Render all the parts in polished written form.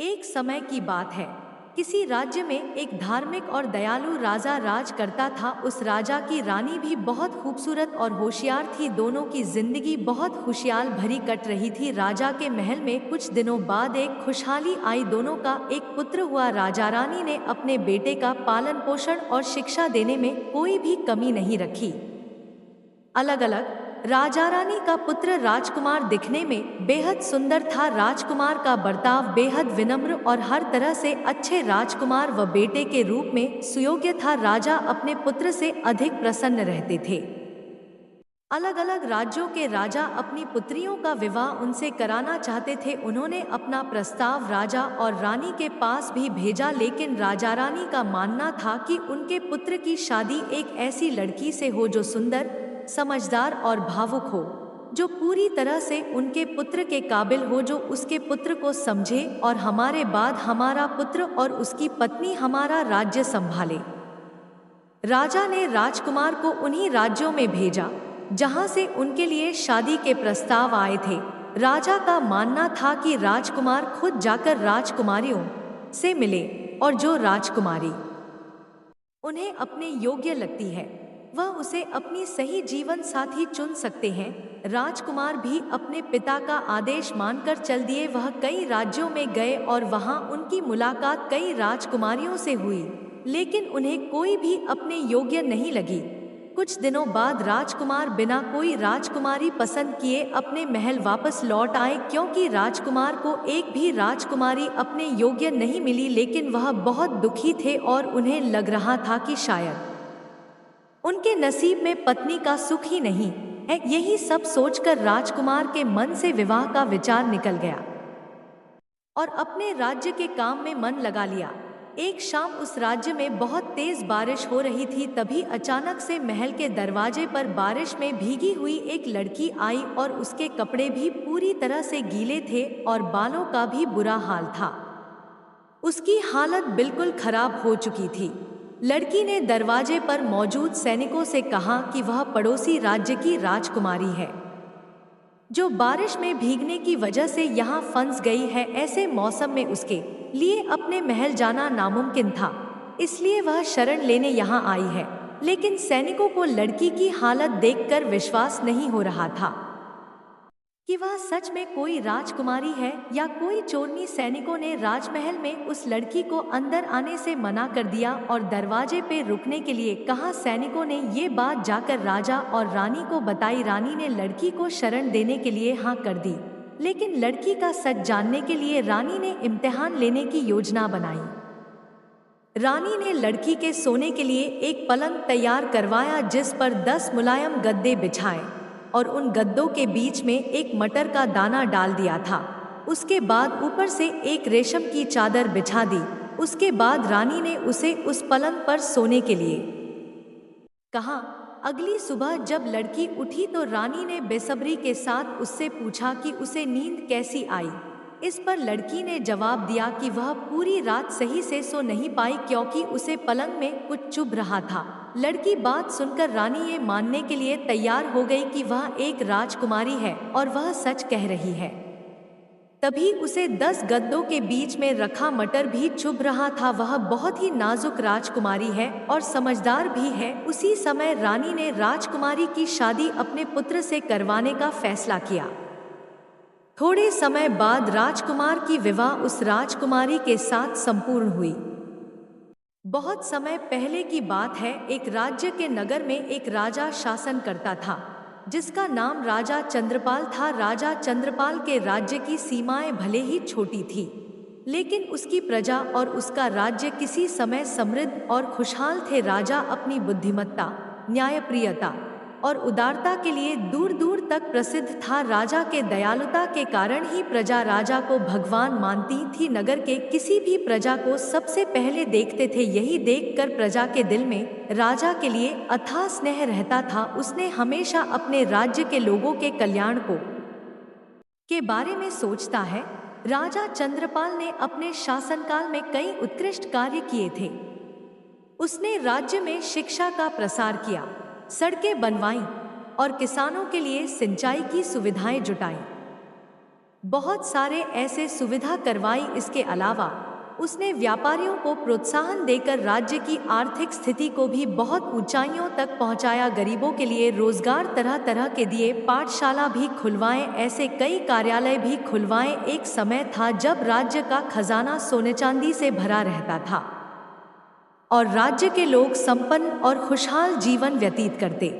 एक समय की बात है। किसी राज्य में एक धार्मिक और दयालु राजा राज करता था। उस राजा की रानी भी बहुत खूबसूरत और होशियार थी। दोनों की जिंदगी बहुत खुशहाल भरी कट रही थी। राजा के महल में कुछ दिनों बाद एक खुशहाली आई। दोनों का एक पुत्र हुआ। राजा रानी ने अपने बेटे का पालन पोषण और शिक्षा देने में कोई भी कमी नहीं रखी। अलग अलग राजा रानी का पुत्र राजकुमार दिखने में बेहद सुंदर था। राजकुमार का बर्ताव बेहद विनम्र और हर तरह से अच्छे राजकुमार व बेटे के रूप में सुयोग्य था। राजा अपने पुत्र से अधिक प्रसन्न रहते थे। अलग अलग राज्यों के राजा अपनी पुत्रियों का विवाह उनसे कराना चाहते थे। उन्होंने अपना प्रस्ताव राजा और रानी के पास भी भेजा, लेकिन राजा रानी का मानना था कि उनके पुत्र की शादी एक ऐसी लड़की से हो जो सुंदर, समझदार और भावुक हो, जो पूरी तरह से उनके पुत्र के काबिल हो, जो उसके पुत्र को समझे और हमारे बाद हमारा पुत्र और उसकी पत्नी हमारा राज्य संभाले। राजा ने राजकुमार को उन्हीं राज्यों में भेजा जहां से उनके लिए शादी के प्रस्ताव आए थे। राजा का मानना था कि राजकुमार खुद जाकर राजकुमारियों से मिले और जो राजकुमारी उन्हें अपने योग्य लगती है वह उसे अपनी सही जीवन साथी चुन सकते हैं। राजकुमार भी अपने पिता का आदेश मानकर चल दिए। वह कई राज्यों में गए और वहां उनकी मुलाकात कई राजकुमारियों से हुई, लेकिन उन्हें कोई भी अपने योग्य नहीं लगी। कुछ दिनों बाद राजकुमार बिना कोई राजकुमारी पसंद किए अपने महल वापस लौट आए, क्योंकि राजकुमार को एक भी राजकुमारी अपने योग्य नहीं मिली। लेकिन वह बहुत दुखी थे और उन्हें लग रहा था कि शायद उनके नसीब में पत्नी का सुख ही नहीं है। यही सब सोचकर राजकुमार के मन से विवाह का विचार निकल गया और अपने राज्य के काम में मन लगा लिया। एक शाम उस राज्य में बहुत तेज बारिश हो रही थी। तभी अचानक से महल के दरवाजे पर बारिश में भीगी हुई एक लड़की आई और उसके कपड़े भी पूरी तरह से गीले थे और बालों का भी बुरा हाल था। उसकी हालत बिल्कुल खराब हो चुकी थी। लड़की ने दरवाजे पर मौजूद सैनिकों से कहा कि वह पड़ोसी राज्य की राजकुमारी है, जो बारिश में भीगने की वजह से यहाँ फंस गई है। ऐसे मौसम में उसके लिए अपने महल जाना नामुमकिन था, इसलिए वह शरण लेने यहाँ आई है। लेकिन सैनिकों को लड़की की हालत देखकर विश्वास नहीं हो रहा था कि वह सच में कोई राजकुमारी है या कोई चोरनी। सैनिकों ने राजमहल में उस लड़की को अंदर आने से मना कर दिया और दरवाजे पे रुकने के लिए कहा। सैनिकों ने ये बात जाकर राजा और रानी को बताई। रानी ने लड़की को शरण देने के लिए हाँ कर दी, लेकिन लड़की का सच जानने के लिए रानी ने इम्तिहान लेने की योजना बनाई। रानी ने लड़की के सोने के लिए एक पलंग तैयार करवाया, जिस पर 10 मुलायम गद्दे बिछाए और उन गद्दों के बीच में एक मटर का दाना डाल दिया था। उसके बाद ऊपर से एक रेशम की चादर बिछा दी। उसके बाद रानी ने उसे उस पलंग पर सोने के लिए कहा। अगली सुबह जब लड़की उठी तो रानी ने बेसब्री के साथ उससे पूछा कि उसे नींद कैसी आई। इस पर लड़की ने जवाब दिया कि वह पूरी रात सही से सो नहीं पाई क्योंकि उसे पलंग में कुछ चुभ रहा था। लड़की बात सुनकर रानी ये मानने के लिए तैयार हो गई कि वह एक राजकुमारी है और वह सच कह रही है। तभी उसे 10 गद्दों के बीच में रखा मटर भी चुभ रहा था। वह बहुत ही नाजुक राजकुमारी है और समझदार भी है। उसी समय रानी ने राजकुमारी की शादी अपने पुत्र से करवाने का फैसला किया। थोड़े समय बाद राजकुमार की विवाह उस राजकुमारी के साथ संपूर्ण हुई। बहुत समय पहले की बात है। एक राज्य के नगर में एक राजा शासन करता था, जिसका नाम राजा चंद्रपाल था। राजा चंद्रपाल के राज्य की सीमाएं भले ही छोटी थी, लेकिन उसकी प्रजा और उसका राज्य किसी समय समृद्ध और खुशहाल थे। राजा अपनी बुद्धिमत्ता, न्यायप्रियता और उदारता के लिए दूर दूर तक प्रसिद्ध था। राजा के दयालुता के कारण ही प्रजा राजा को भगवान मानती थी। नगर के किसी भी प्रजा को सबसे पहले देखते थे। यही देखकर प्रजा के दिल में राजा के लिए अथाह स्नेह रहता था। उसने हमेशा अपने राज्य के लोगों के कल्याण को के बारे में सोचता है। राजा चंद्रपाल ने अपने शासनकाल में कई उत्कृष्ट कार्य किए थे। उसने राज्य में शिक्षा का प्रसार किया, सड़कें बनवाईं और किसानों के लिए सिंचाई की सुविधाएं जुटाईं। बहुत सारे ऐसे सुविधा करवाई। इसके अलावा उसने व्यापारियों को प्रोत्साहन देकर राज्य की आर्थिक स्थिति को भी बहुत ऊंचाइयों तक पहुंचाया। गरीबों के लिए रोजगार तरह तरह के दिए, पाठशाला भी खुलवाएं, ऐसे कई कार्यालय भी खुलवाएं। एक समय था जब राज्य का खजाना सोने चांदी से भरा रहता था और राज्य के लोग संपन्न और खुशहाल जीवन व्यतीत करते।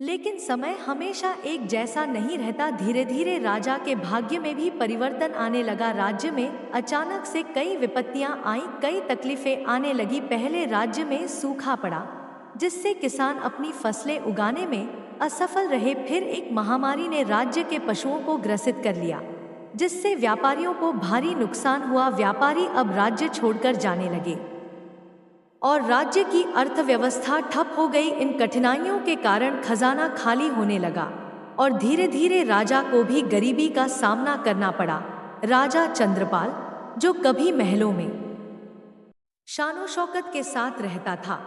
लेकिन समय हमेशा एक जैसा नहीं रहता। धीरे धीरे राजा के भाग्य में भी परिवर्तन आने लगा। राज्य में अचानक से कई विपत्तियां आईं, कई तकलीफें आने लगी। पहले राज्य में सूखा पड़ा, जिससे किसान अपनी फसलें उगाने में असफल रहे। फिर एक महामारी ने राज्य के पशुओं को ग्रसित कर लिया, जिससे व्यापारियों को भारी नुकसान हुआ। व्यापारी अब राज्य छोड़कर जाने लगे और राज्य की अर्थव्यवस्था ठप हो गई। इन कठिनाइयों के कारण खजाना खाली होने लगा और धीरे धीरे राजा को भी गरीबी का सामना करना पड़ा। राजा चंद्रपाल, जो कभी महलों में शानो शौकत के साथ रहता था,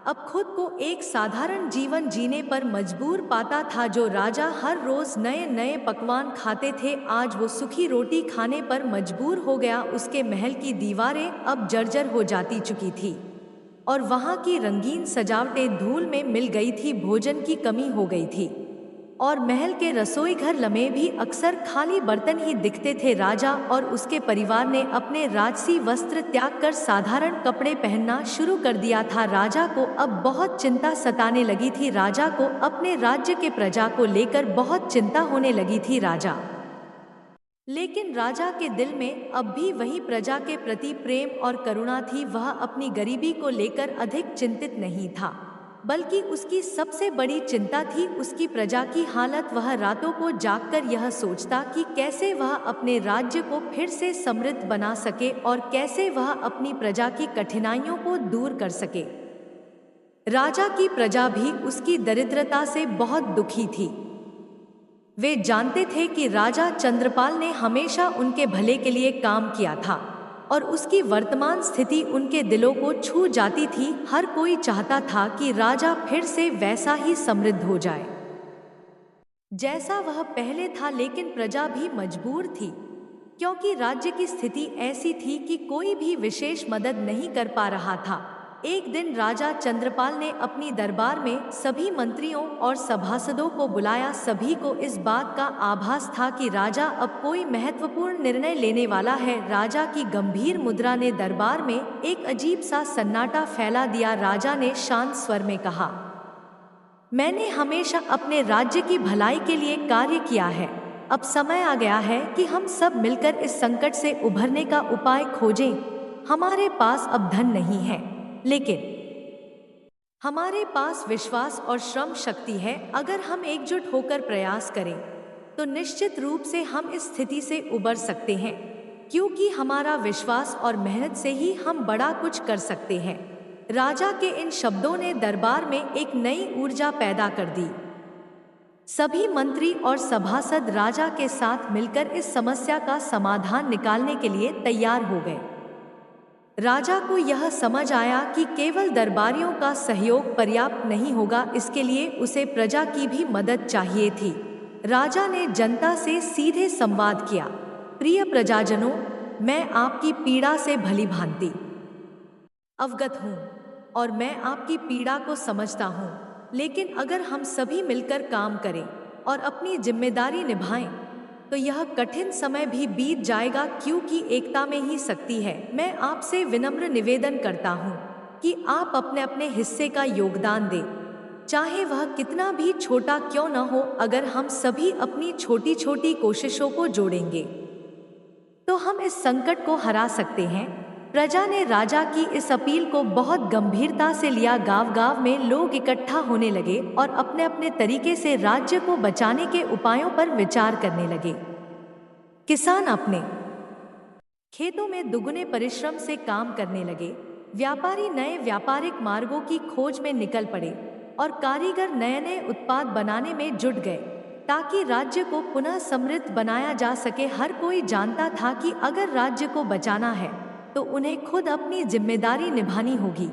अब खुद को एक साधारण जीवन जीने पर मजबूर पाता था। जो राजा हर रोज नए नए पकवान खाते थे, आज वो सूखी रोटी खाने पर मजबूर हो गया। उसके महल की दीवारें अब जर्जर हो जाती चुकी थी और वहाँ की रंगीन सजावटें धूल में मिल गई थी। भोजन की कमी हो गई थी और महल के रसोई घर लम्हे भी अक्सर खाली बर्तन ही दिखते थे। राजा और उसके परिवार ने अपने राजसी वस्त्र त्याग कर साधारण कपड़े पहनना शुरू कर दिया था। राजा को अब बहुत चिंता सताने लगी थी। राजा को अपने राज्य के प्रजा को लेकर बहुत चिंता होने लगी थी। लेकिन राजा के दिल में अब भी वही प्रजा के प्रति प्रेम और करुणा थी। वह अपनी गरीबी को लेकर अधिक चिंतित नहीं था, बल्कि उसकी सबसे बड़ी चिंता थी उसकी प्रजा की हालत। वह रातों को जागकर यह सोचता कि कैसे वह अपने राज्य को फिर से समृद्ध बना सके और कैसे वह अपनी प्रजा की कठिनाइयों को दूर कर सके। राजा की प्रजा भी उसकी दरिद्रता से बहुत दुखी थी। वे जानते थे कि राजा चंद्रपाल ने हमेशा उनके भले के लिए काम किया था और उसकी वर्तमान स्थिति उनके दिलों को छू जाती थी। हर कोई चाहता था कि राजा फिर से वैसा ही समृद्ध हो जाए जैसा वह पहले था, लेकिन प्रजा भी मजबूर थी, क्योंकि राज्य की स्थिति ऐसी थी कि कोई भी विशेष मदद नहीं कर पा रहा था। एक दिन राजा चंद्रपाल ने अपनी दरबार में सभी मंत्रियों और सभासदों को बुलाया। सभी को इस बात का आभास था कि राजा अब कोई महत्वपूर्ण निर्णय लेने वाला है। राजा की गंभीर मुद्रा ने दरबार में एक अजीब सा सन्नाटा फैला दिया। राजा ने शांत स्वर में कहा, मैंने हमेशा अपने राज्य की भलाई के लिए कार्य किया है। अब समय आ गया है कि हम सब मिलकर इस संकट से उभरने का उपाय खोजें। हमारे पास अब धन नहीं है, लेकिन हमारे पास विश्वास और श्रम शक्ति है। अगर हम एकजुट होकर प्रयास करें तो निश्चित रूप से हम इस स्थिति से उबर सकते हैं, क्योंकि हमारा विश्वास और मेहनत से ही हम बड़ा कुछ कर सकते हैं। राजा के इन शब्दों ने दरबार में एक नई ऊर्जा पैदा कर दी। सभी मंत्री और सभासद राजा के साथ मिलकर इस समस्या का समाधान निकालने के लिए तैयार हो गए। राजा को यह समझ आया कि केवल दरबारियों का सहयोग पर्याप्त नहीं होगा, इसके लिए उसे प्रजा की भी मदद चाहिए थी। राजा ने जनता से सीधे संवाद किया, प्रिय प्रजाजनों, मैं आपकी पीड़ा से भली भांति अवगत हूँ और मैं आपकी पीड़ा को समझता हूँ, लेकिन अगर हम सभी मिलकर काम करें और अपनी जिम्मेदारी निभाएं तो यह कठिन समय भी बीत जाएगा, क्योंकि एकता में ही शक्ति है। मैं आपसे विनम्र निवेदन करता हूँ कि आप अपने अपने हिस्से का योगदान दें, चाहे वह कितना भी छोटा क्यों न हो। अगर हम सभी अपनी छोटी छोटी कोशिशों को जोड़ेंगे तो हम इस संकट को हरा सकते हैं। प्रजा ने राजा की इस अपील को बहुत गंभीरता से लिया। गांव-गांव में लोग इकट्ठा होने लगे और अपने अपने तरीके से राज्य को बचाने के उपायों पर विचार करने लगे। किसान अपने खेतों में दुगने परिश्रम से काम करने लगे, व्यापारी नए व्यापारिक मार्गों की खोज में निकल पड़े और कारीगर नए नए उत्पाद बनाने में जुट गए, ताकि राज्य को पुनः समृद्ध बनाया जा सके। हर कोई जानता था कि अगर राज्य को बचाना है तो उन्हें खुद अपनी जिम्मेदारी निभानी होगी।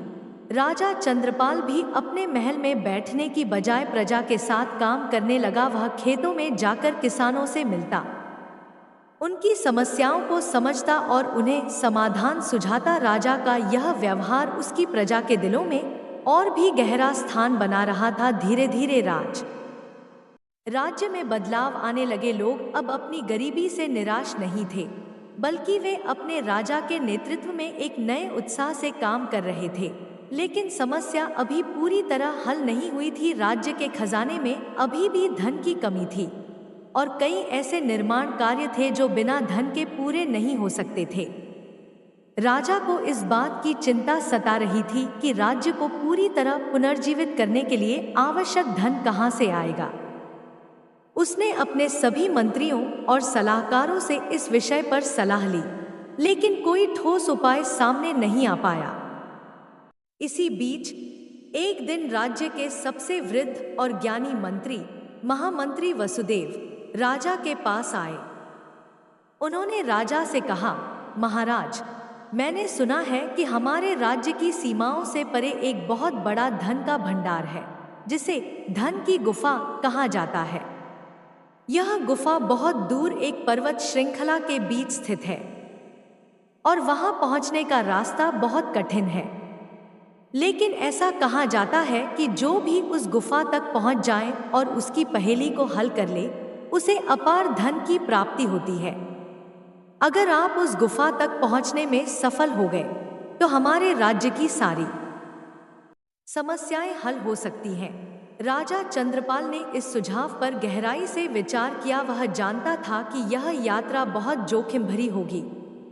राजा चंद्रपाल भी अपने महल में बैठने की बजाय प्रजा के साथ काम करने लगा। वह खेतों में जाकर किसानों से मिलता, उनकी समस्याओं को समझता और उन्हें समाधान सुझाता। राजा का यह व्यवहार उसकी प्रजा के दिलों में और भी गहरा स्थान बना रहा था। धीरे धीरे राज्य में बदलाव आने लगे। लोग अब अपनी गरीबी से निराश नहीं थे, बल्कि वे अपने राजा के नेतृत्व में एक नए उत्साह से काम कर रहे थे। लेकिन समस्या अभी पूरी तरह हल नहीं हुई थी। राज्य के खजाने में अभी भी धन की कमी थी और कई ऐसे निर्माण कार्य थे जो बिना धन के पूरे नहीं हो सकते थे। राजा को इस बात की चिंता सता रही थी कि राज्य को पूरी तरह पुनर्जीवित करने के लिए आवश्यक धन कहां से आएगा। उसने अपने सभी मंत्रियों और सलाहकारों से इस विषय पर सलाह ली, लेकिन कोई ठोस उपाय सामने नहीं आ पाया। इसी बीच एक दिन राज्य के सबसे वृद्ध और ज्ञानी मंत्री महामंत्री वसुदेव राजा के पास आए। उन्होंने राजा से कहा, महाराज, मैंने सुना है कि हमारे राज्य की सीमाओं से परे एक बहुत बड़ा धन का भंडार है, जिसे धन की गुफा कहा जाता है। यह गुफा बहुत दूर एक पर्वत श्रृंखला के बीच स्थित है और वहां पहुंचने का रास्ता बहुत कठिन है। लेकिन ऐसा कहा जाता है कि जो भी उस गुफा तक पहुंच जाए और उसकी पहेली को हल कर ले, उसे अपार धन की प्राप्ति होती है। अगर आप उस गुफा तक पहुंचने में सफल हो गए तो हमारे राज्य की सारी समस्याएं हल हो सकती हैं। राजा चंद्रपाल ने इस सुझाव पर गहराई से विचार किया। वह जानता था कि यह यात्रा बहुत जोखिम भरी होगी,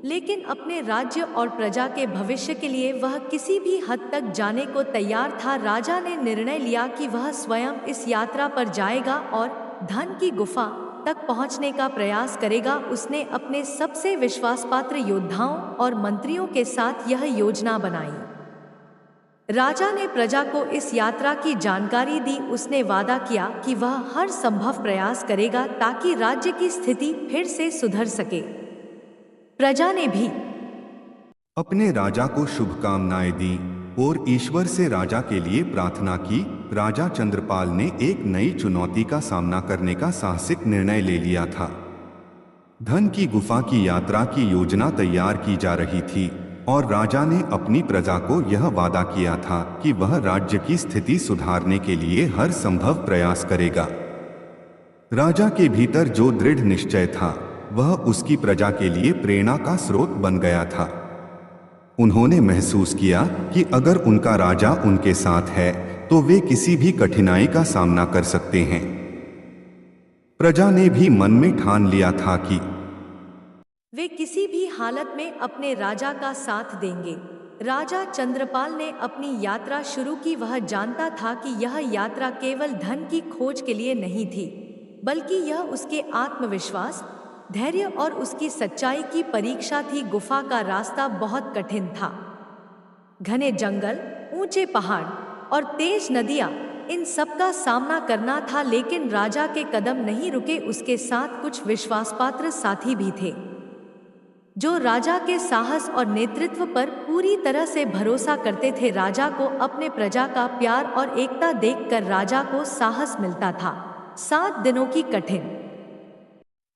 लेकिन अपने राज्य और प्रजा के भविष्य के लिए वह किसी भी हद तक जाने को तैयार था। राजा ने निर्णय लिया कि वह स्वयं इस यात्रा पर जाएगा और धन की गुफा तक पहुंचने का प्रयास करेगा। उसने अपने सबसे विश्वासपात्र योद्धाओं और मंत्रियों के साथ यह योजना बनाई। राजा ने प्रजा को इस यात्रा की जानकारी दी। उसने वादा किया कि वह हर संभव प्रयास करेगा ताकि राज्य की स्थिति फिर से सुधर सके। प्रजा ने भी अपने राजा को शुभकामनाएं दी और ईश्वर से राजा के लिए प्रार्थना की। राजा चंद्रपाल ने एक नई चुनौती का सामना करने का साहसिक निर्णय ले लिया था। धन की गुफा की यात्रा की योजना तैयार की जा रही थी और राजा ने अपनी प्रजा को यह वादा किया था कि वह राज्य की स्थिति सुधारने के लिए हर संभव प्रयास करेगा। राजा के भीतर जो दृढ़ निश्चय था, वह उसकी प्रजा के लिए प्रेरणा का स्रोत बन गया था। उन्होंने महसूस किया कि अगर उनका राजा उनके साथ है तो वे किसी भी कठिनाई का सामना कर सकते हैं। प्रजा ने भी मन में ठान लिया था कि वे किसी भी हालत में अपने राजा का साथ देंगे। राजा चंद्रपाल ने अपनी यात्रा शुरू की। वह जानता था कि यह यात्रा केवल धन की खोज के लिए नहीं थी, बल्कि यह उसके आत्मविश्वास, धैर्य और उसकी सच्चाई की परीक्षा थी। गुफा का रास्ता बहुत कठिन था। घने जंगल, ऊंचे पहाड़ और तेज नदियां, इन सब का सामना करना था। लेकिन राजा के कदम नहीं रुके। उसके साथ कुछ विश्वासपात्र साथी भी थे जो राजा के साहस और नेतृत्व पर पूरी तरह से भरोसा करते थे। राजा को अपने प्रजा का प्यार और एकता देखकर राजा को साहस मिलता था। 7 दिनों की कठिन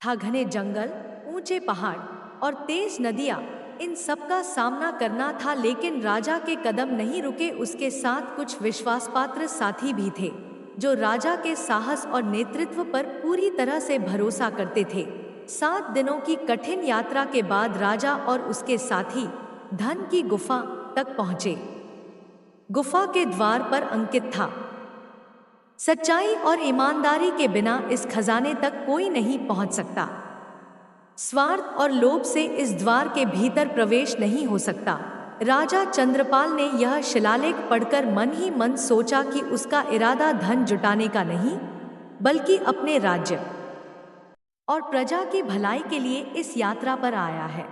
घने जंगल, ऊंचे पहाड़ और तेज नदियां, इन सब का सामना करना था। लेकिन राजा के कदम नहीं रुके। उसके साथ कुछ विश्वासपात्र साथी भी थे जो राजा के साहस और नेतृत्व पर पूरी तरह से भरोसा करते थे। 7 दिनों की कठिन यात्रा के बाद राजा और उसके साथी धन की गुफा तक पहुंचे। गुफा के द्वार पर अंकित था, सच्चाई और ईमानदारी के बिना इस खजाने तक कोई नहीं पहुंच सकता। स्वार्थ और लोभ से इस द्वार के भीतर प्रवेश नहीं हो सकता। राजा चंद्रपाल ने यह शिलालेख पढ़कर मन ही मन सोचा कि उसका इरादा धन जुटाने का नहीं, बल्कि अपने राज्य और प्रजा की भलाई के लिए इस यात्रा पर आया है।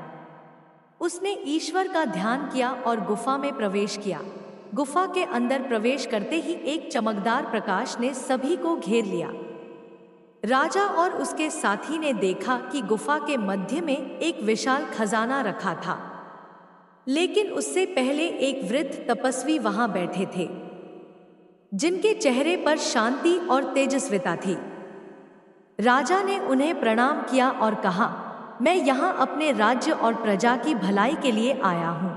उसने ईश्वर का ध्यान किया और गुफा में प्रवेश किया। गुफा के अंदर प्रवेश करते ही एक चमकदार प्रकाश ने सभी को घेर लिया। राजा और उसके साथी ने देखा कि गुफा के मध्य में एक विशाल खजाना रखा था, लेकिन उससे पहले एक वृद्ध तपस्वी वहां बैठे थे, जिनके चेहरे पर शांति और तेजस्विता थी। राजा ने उन्हें प्रणाम किया और कहा, मैं यहाँ अपने राज्य और प्रजा की भलाई के लिए आया हूँ।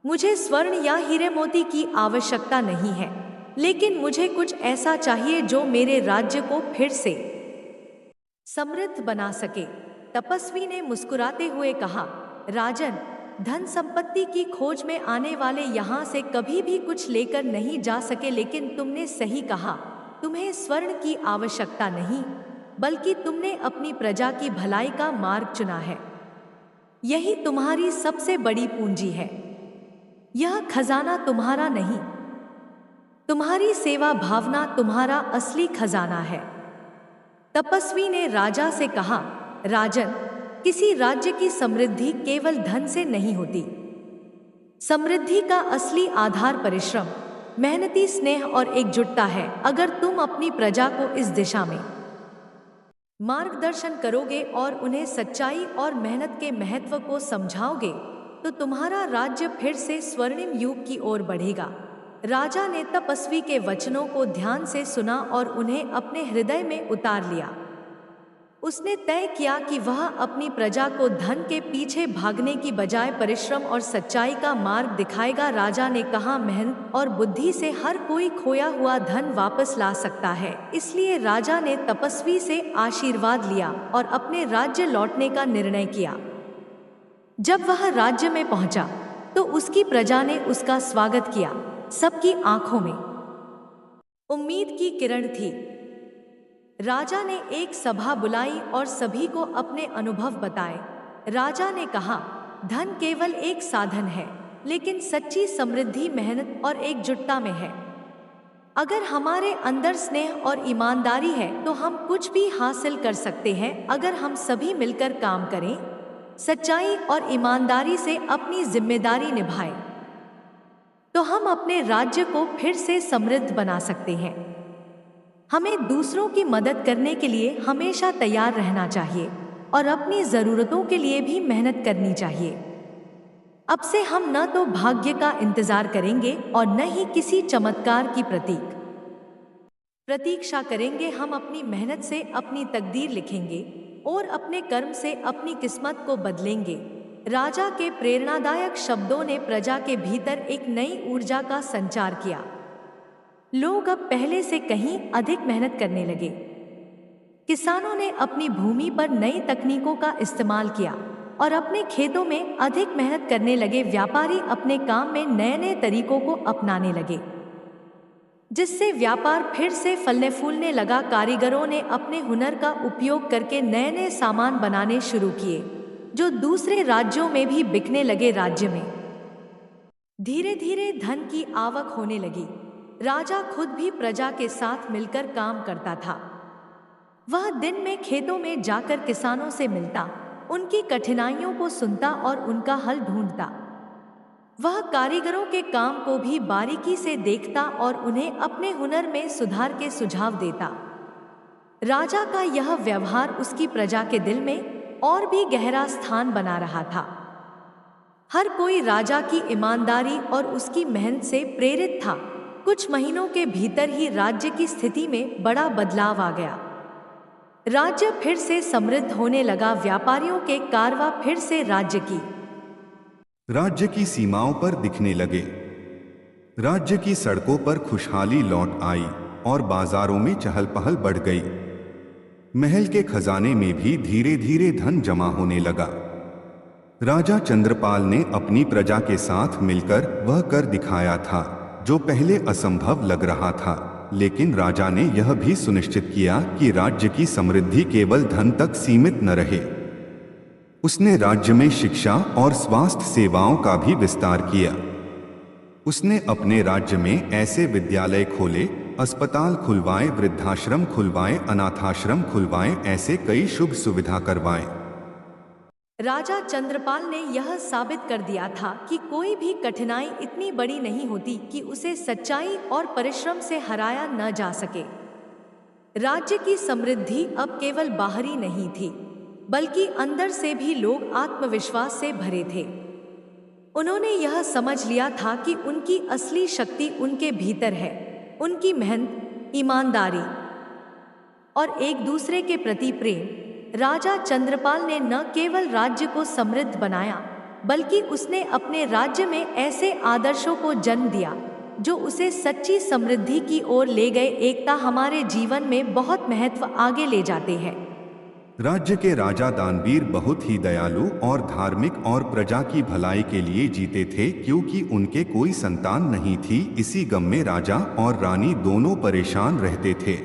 मुझे स्वर्ण या हीरे मोती की आवश्यकता नहीं है, लेकिन मुझे कुछ ऐसा चाहिए जो मेरे राज्य को फिर से समृद्ध बना सके। तपस्वी ने मुस्कुराते हुए कहा, राजन, धन संपत्ति की खोज में आने वाले यहाँ से कभी भी कुछ लेकर नहीं जा सके, लेकिन तुमने सही कहा। तुम्हें स्वर्ण की आवश्यकता नहीं, बल्कि तुमने अपनी प्रजा की भलाई का मार्ग चुना है। यही तुम्हारी सबसे बड़ी पूंजी है। यह खजाना तुम्हारा नहीं, तुम्हारी सेवा भावना तुम्हारा असली खजाना है। तपस्वी ने राजा से कहा, राजन, किसी राज्य की समृद्धि केवल धन से नहीं होती। समृद्धि का असली आधार परिश्रम, मेहनती स्नेह और एकजुटता है। अगर तुम अपनी प्रजा को इस दिशा में मार्गदर्शन करोगे और उन्हें सच्चाई और मेहनत के महत्व को समझाओगे, तो तुम्हारा राज्य फिर से स्वर्णिम युग की ओर बढ़ेगा। राजा ने तपस्वी के वचनों को ध्यान से सुना और उन्हें अपने हृदय में उतार लिया। उसने तय किया कि वह अपनी प्रजा को धन के पीछे भागने की बजाय परिश्रम और सच्चाई का मार्ग दिखाएगा। राजा ने कहा, मेहनत और बुद्धि से हर कोई खोया हुआ धन वापस ला सकता है। इसलिए राजा ने तपस्वी से आशीर्वाद लिया और अपने राज्य लौटने का निर्णय किया। जब वह राज्य में पहुंचा, तो उसकी प्रजा ने उसका स्वागत किया। सबकी आंखों में उम्मीद की किरण थी। राजा ने एक सभा बुलाई और सभी को अपने अनुभव बताए। राजा ने कहा, धन केवल एक साधन है, लेकिन सच्ची समृद्धि मेहनत और एकजुटता में है। अगर हमारे अंदर स्नेह और ईमानदारी है, तो हम कुछ भी हासिल कर सकते हैं। अगर हम सभी मिलकर काम करें, सच्चाई और ईमानदारी से अपनी जिम्मेदारी निभाएं, तो हम अपने राज्य को फिर से समृद्ध बना सकते हैं। हमें दूसरों की मदद करने के लिए हमेशा तैयार रहना चाहिए और अपनी ज़रूरतों के लिए भी मेहनत करनी चाहिए। अब से हम न तो भाग्य का इंतजार करेंगे और न ही किसी चमत्कार की प्रतीक्षा करेंगे। हम अपनी मेहनत से अपनी तकदीर लिखेंगे और अपने कर्म से अपनी किस्मत को बदलेंगे। राजा के प्रेरणादायक शब्दों ने प्रजा के भीतर एक नई ऊर्जा का संचार किया। लोग अब पहले से कहीं अधिक मेहनत करने लगे। किसानों ने अपनी भूमि पर नई तकनीकों का इस्तेमाल किया और अपने खेतों में अधिक मेहनत करने लगे। व्यापारी अपने काम में नए नए तरीकों को अपनाने लगे, जिससे व्यापार फिर से फलने फूलने लगा। कारीगरों ने अपने हुनर का उपयोग करके नए नए सामान बनाने शुरू किए, जो दूसरे राज्यों में भी बिकने लगे। राज्य में धीरे धीरे धन की आवक होने लगी। राजा खुद भी प्रजा के साथ मिलकर काम करता था। वह दिन में खेतों में जाकर किसानों से मिलता, उनकी कठिनाइयों को सुनता और उनका हल ढूंढता। वह कारीगरों के काम को भी बारीकी से देखता और उन्हें अपने हुनर में सुधार के सुझाव देता। राजा का यह व्यवहार उसकी प्रजा के दिल में और भी गहरा स्थान बना रहा था। हर कोई राजा की ईमानदारी और उसकी मेहनत से प्रेरित था। कुछ महीनों के भीतर ही राज्य की स्थिति में बड़ा बदलाव आ गया। राज्य फिर से समृद्ध होने लगा। व्यापारियों के कारवां फिर से राज्य की सीमाओं पर दिखने लगे। राज्य की सड़कों पर खुशहाली लौट आई और बाजारों में चहल पहल बढ़ गई। महल के खजाने में भी धीरे धीरे धन जमा होने लगा। राजा चंद्रपाल ने अपनी प्रजा के साथ मिलकर वह कर दिखाया था जो पहले असंभव लग रहा था। लेकिन राजा ने यह भी सुनिश्चित किया कि राज्य की समृद्धि केवल धन तक सीमित न रहे। उसने राज्य में शिक्षा और स्वास्थ्य सेवाओं का भी विस्तार किया। उसने अपने राज्य में ऐसे विद्यालय खोले, अस्पताल खुलवाए, वृद्धाश्रम खुलवाए, अनाथाश्रम खुलवाए, ऐसे कई शुभ सुविधा करवाए। राजा चंद्रपाल ने यह साबित कर दिया था कि कोई भी कठिनाई इतनी बड़ी नहीं होती कि उसे सच्चाई और परिश्रम से हराया न जा सके। राज्य की समृद्धि अब केवल बाहरी नहीं थी, बल्कि अंदर से भी लोग आत्मविश्वास से भरे थे। उन्होंने यह समझ लिया था कि उनकी असली शक्ति उनके भीतर है। उनकी मेहनत, ईमानदारी और एक दूसरे के प्रति प्रेम राजा चंद्रपाल ने न केवल राज्य को समृद्ध बनाया, बल्कि उसने अपने राज्य में ऐसे आदर्शों को जन्म दिया जो उसे सच्ची समृद्धि की ओर ले गए। एकता हमारे जीवन में बहुत महत्व आगे ले जाते हैं। राज्य के राजा दानवीर बहुत ही दयालु और धार्मिक और प्रजा की भलाई के लिए जीते थे, क्योंकि उनके कोई संतान नहीं थी। इसी गम में राजा और रानी दोनों परेशान रहते थे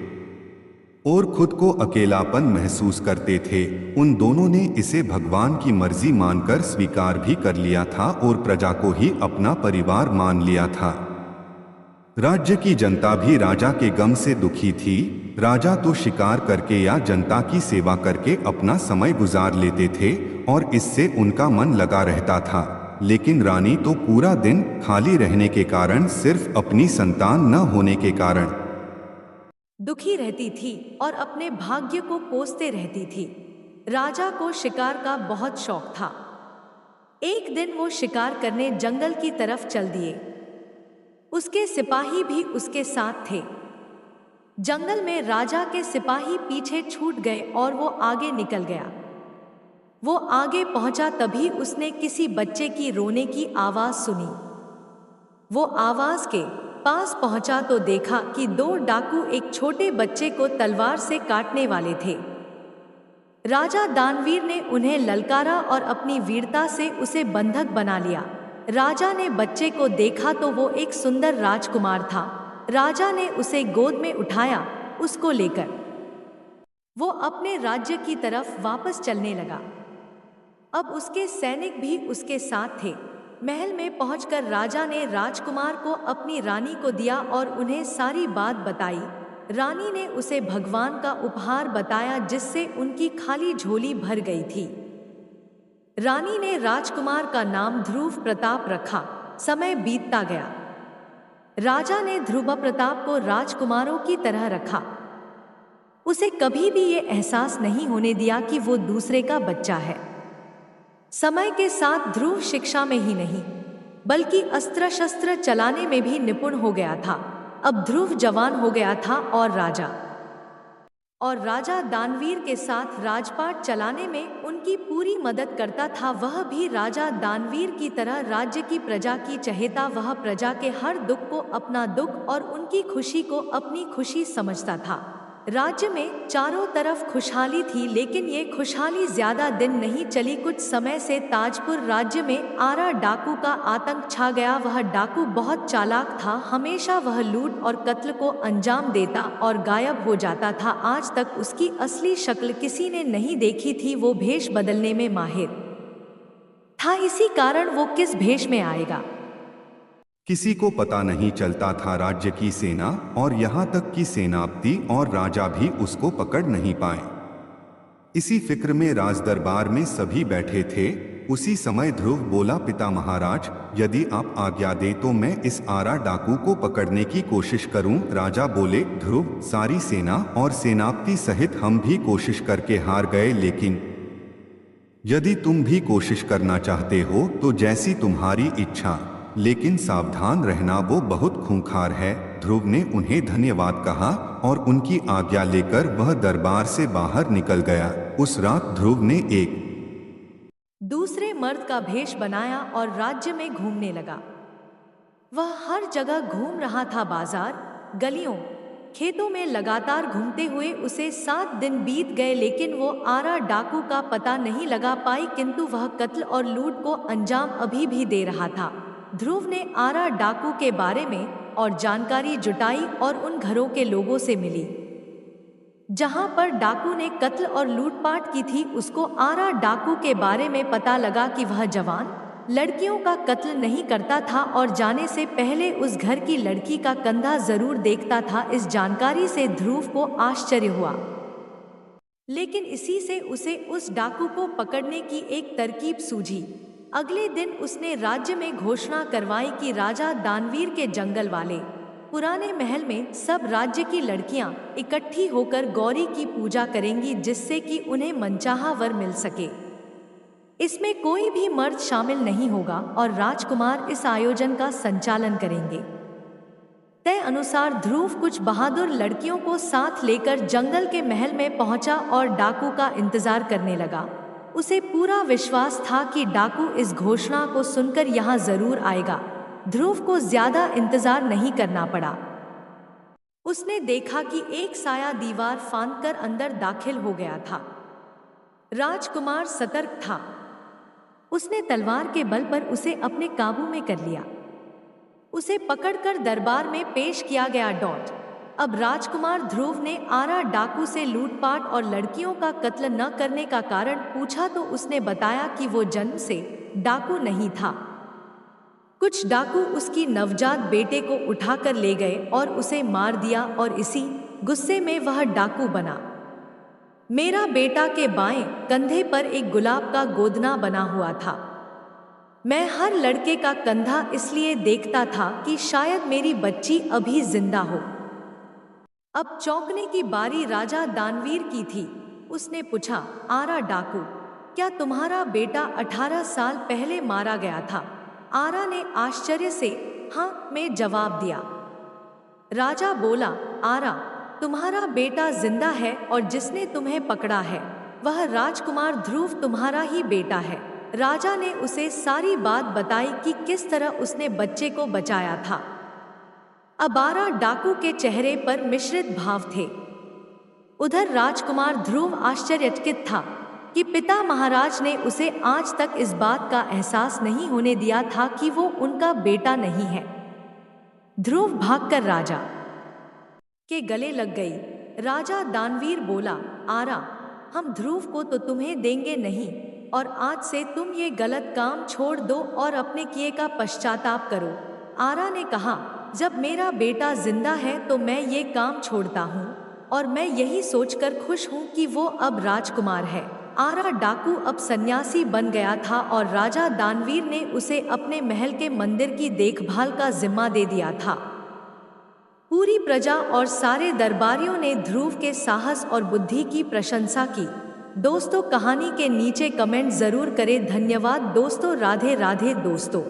और खुद को अकेलापन महसूस करते थे। उन दोनों ने इसे भगवान की मर्जी मानकर स्वीकार भी कर लिया था और प्रजा को ही अपना परिवार मान लिया था। राज्य की जनता भी राजा के गम से दुखी थी। राजा तो शिकार करके या जनता की सेवा करके अपना समय गुजार लेते थे और इससे उनका मन लगा रहता था, लेकिन रानी तो पूरा दिन खाली रहने के कारण, सिर्फ अपनी संतान न होने के कारण दुखी रहती थी और अपने भाग्य को कोसते रहती थी। राजा को शिकार का बहुत शौक था। एक दिन वो शिकार करने जंगल की तरफ चल दिए। उसके सिपाही भी उसके साथ थे। जंगल में राजा के सिपाही पीछे छूट गए और वो आगे निकल गया। वो आगे पहुंचा तभी उसने किसी बच्चे की रोने की आवाज सुनी। वो आवाज के पास पहुंचा तो देखा कि दो डाकू एक छोटे बच्चे को तलवार से काटने वाले थे। राजा दानवीर ने उन्हें ललकारा और अपनी वीरता से उसे बंधक बना लिया। राजा ने बच्चे को देखा तो वो एक सुंदर राजकुमार था। राजा ने उसे गोद में उठाया। उसको लेकर वो अपने राज्य की तरफ वापस चलने लगा। अब उसके सैनिक भी उसके साथ थे। महल में पहुंचकर राजा ने राजकुमार को अपनी रानी को दिया और उन्हें सारी बात बताई। रानी ने उसे भगवान का उपहार बताया, जिससे उनकी खाली झोली भर गई थी। रानी ने राजकुमार का नाम ध्रुव प्रताप रखा। समय बीतता गया। राजा ने ध्रुव प्रताप को राजकुमारों की तरह रखा। उसे कभी भी ये एहसास नहीं होने दिया कि वो दूसरे का बच्चा है। समय के साथ ध्रुव शिक्षा में ही नहीं, बल्कि अस्त्र शस्त्र चलाने में भी निपुण हो गया था। अब ध्रुव जवान हो गया था और राजा दानवीर के साथ राजपाट चलाने में उनकी पूरी मदद करता था। वह भी राजा दानवीर की तरह राज्य की प्रजा की चहेता। वह प्रजा के हर दुख को अपना दुख और उनकी खुशी को अपनी खुशी समझता था। राज्य में चारों तरफ खुशहाली थी, लेकिन ये खुशहाली ज्यादा दिन नहीं चली। कुछ समय से ताजपुर राज्य में आरा डाकू का आतंक छा गया। वह डाकू बहुत चालाक था। हमेशा वह लूट और कत्ल को अंजाम देता और गायब हो जाता था। आज तक उसकी असली शक्ल किसी ने नहीं देखी थी। वो भेष बदलने में माहिर था, इसी कारण वो किस भेष में आएगा किसी को पता नहीं चलता था। राज्य की सेना और यहाँ तक कि सेनापति और राजा भी उसको पकड़ नहीं पाए। इसी फिक्र में राज दरबार में सभी बैठे थे। उसी समय ध्रुव बोला, पिता महाराज, यदि आप आज्ञा दें तो मैं इस आरा डाकू को पकड़ने की कोशिश करूं। राजा बोले, ध्रुव, सारी सेना और सेनापति सहित हम भी कोशिश करके हार गए, लेकिन यदि तुम भी कोशिश करना चाहते हो तो जैसी तुम्हारी इच्छा, लेकिन सावधान रहना, वो बहुत खूंखार है। ध्रुव ने उन्हें धन्यवाद कहा और उनकी आज्ञा लेकर वह दरबार से बाहर निकल गया। उस रात ध्रुव ने एक दूसरे मर्द का भेष बनाया और राज्य में घूमने लगा। वह हर जगह घूम रहा था, बाजार, गलियों, खेतों में लगातार घूमते हुए उसे 7 दिन बीत गए, लेकिन वो आरा डाकू का पता नहीं लगा पाई। किंतु वह कत्ल और लूट को अंजाम अभी भी दे रहा था। ध्रुव ने आरा डाकू के बारे में और जानकारी जुटाई और उन घरों के लोगों से मिली जहां पर डाकू ने कत्ल और लूटपाट की थी। उसको आरा डाकू के बारे में पता लगा कि वह जवान लड़कियों का कत्ल नहीं करता था और जाने से पहले उस घर की लड़की का कंधा जरूर देखता था। इस जानकारी से ध्रुव को आश्चर्य हुआ, लेकिन इसी से उसे उस डाकू को पकड़ने की एक तरकीब सूझी। अगले दिन उसने राज्य में घोषणा करवाई कि राजा दानवीर के जंगल वाले पुराने महल में सब राज्य की लड़कियां इकट्ठी होकर गौरी की पूजा करेंगी, जिससे कि उन्हें मनचाहा वर मिल सके। इसमें कोई भी मर्द शामिल नहीं होगा और राजकुमार इस आयोजन का संचालन करेंगे। तय अनुसार ध्रुव कुछ बहादुर लड़कियों को साथ लेकर जंगल के महल में पहुंचा और डाकू का इंतजार करने लगा। उसे पूरा विश्वास था कि डाकू इस घोषणा को सुनकर यहाँ जरूर आएगा। ध्रुव को ज्यादा इंतजार नहीं करना पड़ा। उसने देखा कि एक साया दीवार फांदकर अंदर दाखिल हो गया था। राजकुमार सतर्क था। उसने तलवार के बल पर उसे अपने काबू में कर लिया। उसे पकड़कर दरबार में पेश किया गया। अब राजकुमार ध्रुव ने आरा डाकू से लूटपाट और लड़कियों का कत्ल न करने का कारण पूछा तो उसने बताया कि वो जन्म से डाकू नहीं था। कुछ डाकू उसकी नवजात बेटे को उठाकर ले गए और उसे मार दिया और इसी गुस्से में वह डाकू बना। मेरा बेटा के बाएं कंधे पर एक गुलाब का गोदना बना हुआ था। मैं हर लड़के का कंधा इसलिए देखता था कि शायद मेरी बच्ची अभी जिंदा हो। अब चौंकने की बारी राजा दानवीर की थी। उसने पूछा, आरा डाकू, क्या तुम्हारा बेटा 18 साल पहले मारा गया था? आरा ने आश्चर्य से हाँ में जवाब दिया। राजा बोला, आरा, तुम्हारा बेटा जिंदा है और जिसने तुम्हें पकड़ा है वह राजकुमार ध्रुव तुम्हारा ही बेटा है। राजा ने उसे सारी बात बताई कि किस तरह उसने बच्चे को बचाया था। अब आरा डाकू के चेहरे पर मिश्रित भाव थे। उधर राजकुमार ध्रुव आश्चर्यचकित था कि पिता महाराज ने उसे आज तक इस बात का एहसास नहीं होने दिया था कि वो उनका बेटा नहीं है। ध्रुव भागकर राजा के गले लग गई। राजा दानवीर बोला, आरा, हम ध्रुव को तो तुम्हें देंगे नहीं और आज से तुम ये गलत काम छोड़ दो और अपने किए का पश्चाताप करो। आरा ने कहा, जब मेरा बेटा जिंदा है तो मैं ये काम छोड़ता हूँ और मैं यही सोचकर खुश हूँ कि वो अब राजकुमार है। आरा डाकू अब सन्यासी बन गया था और राजा दानवीर ने उसे अपने महल के मंदिर की देखभाल का जिम्मा दे दिया था। पूरी प्रजा और सारे दरबारियों ने ध्रुव के साहस और बुद्धि की प्रशंसा की। दोस्तों, कहानी के नीचे कमेंट जरूर करें। धन्यवाद दोस्तों। राधे राधे दोस्तों।